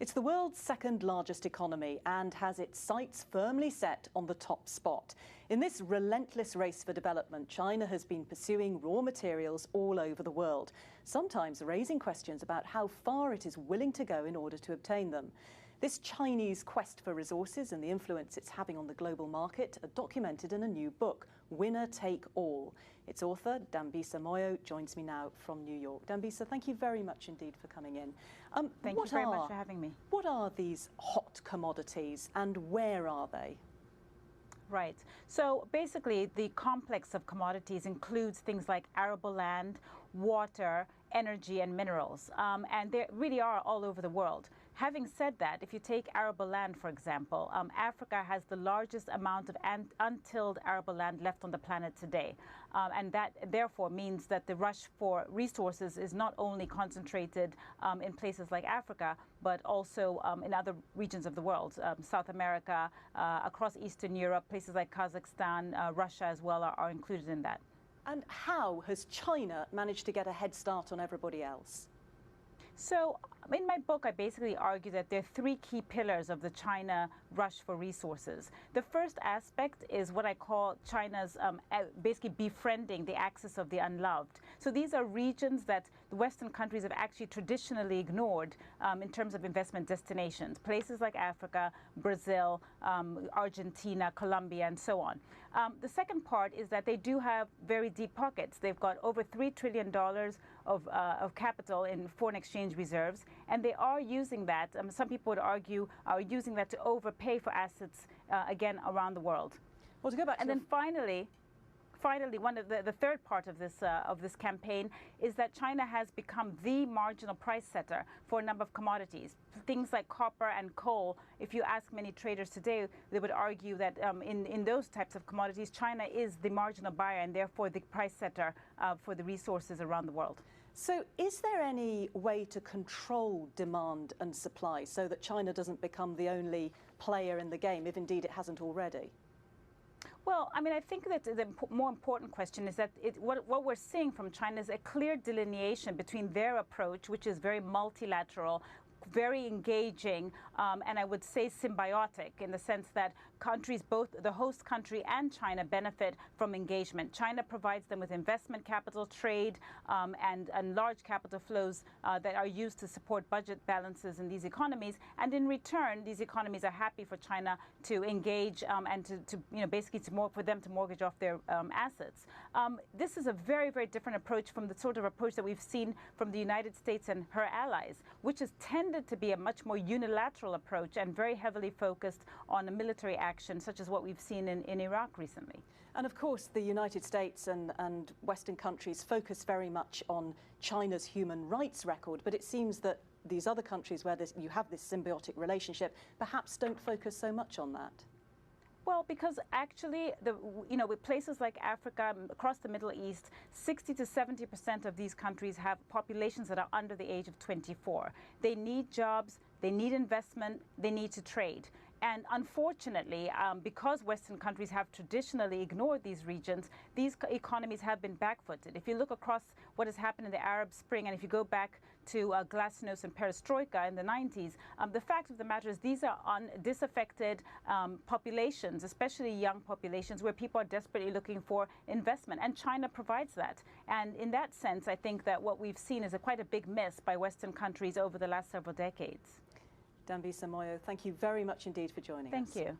It's the world's second largest economy and has its sights firmly set on the top spot. In this relentless race for development, China has been pursuing raw materials all over the world, sometimes raising questions about how far it is willing to go in order to obtain them. This Chinese quest for resources and the influence it's having on the global market are documented in a new book, Winner Take All. Its author, Dambisa Moyo, joins me now from New York. Dambisa, thank you very much indeed for coming in. Thank you very much for having me. What are these hot commodities and where are they? Right. So basically, the complex of commodities includes things like arable land, water, energy, and minerals. And they really are all over the world. Having said that, if you take arable land, for example, Africa has the largest amount of untilled arable land left on the planet today. And that therefore means that the rush for resources is not only concentrated in places like Africa, but also in other regions of the world, South America, across Eastern Europe, places like Kazakhstan, Russia as well are included in that. And how has China managed to get a head start on everybody else? So in my book, I basically argue that there are three key pillars of the China rush for resources. The first aspect is what I call China's basically befriending the axis of the unloved. So these are regions that the Western countries have actually traditionally ignored in terms of investment destinations, places like Africa, Brazil, Argentina, Colombia, and so on. The second part is that they do have very deep pockets. They've got over $3 trillion of capital in foreign exchange reserves, and they are using that, some people would argue, are using that to overpay for assets, again, around the world. Well, to go back to then finally, one of the third part of this campaign is that China has become the marginal price setter for a number of commodities. Things like copper and coal, if you ask many traders today, they would argue that in those types of commodities, China is the marginal buyer and therefore the price setter for the resources around the world. So is there any way to control demand and supply so that China doesn't become the only player in the game, if indeed it hasn't already? Well, I mean, I think that the more important question is that what we're seeing from China is a clear delineation between their approach, which is very multilateral, very engaging, and I would say symbiotic in the sense that countries, both the host country and China, benefit from engagement. China provides them with investment capital, trade, and large capital flows that are used to support budget balances in these economies. And in return, these economies are happy for China to engage and to basically for them to mortgage off their assets. This is a very, very different approach from the sort of approach that we've seen from the United States and her allies, which has tended to be a much more unilateral approach and very heavily focused on a military action, such as what we've seen in Iraq recently. And of course, the United States and Western countries focus very much on China's human rights record, but it seems that these other countries where you have this symbiotic relationship perhaps don't focus so much on that. Well, because actually, with places like Africa, across the Middle East, 60 to 70% of these countries have populations that are under the age of 24. They need jobs, they need investment, they need to trade. And unfortunately, because Western countries have traditionally ignored these regions, these economies have been backfooted. If you look across what has happened in the Arab Spring, and if you go back to glasnost and perestroika in the 90s, the fact of the matter is these are disaffected populations, especially young populations, where people are desperately looking for investment. And China provides that. And in that sense, I think that what we've seen is quite a big miss by Western countries over the last several decades. Dambisa Moyo, thank you very much indeed for joining us. Thank you.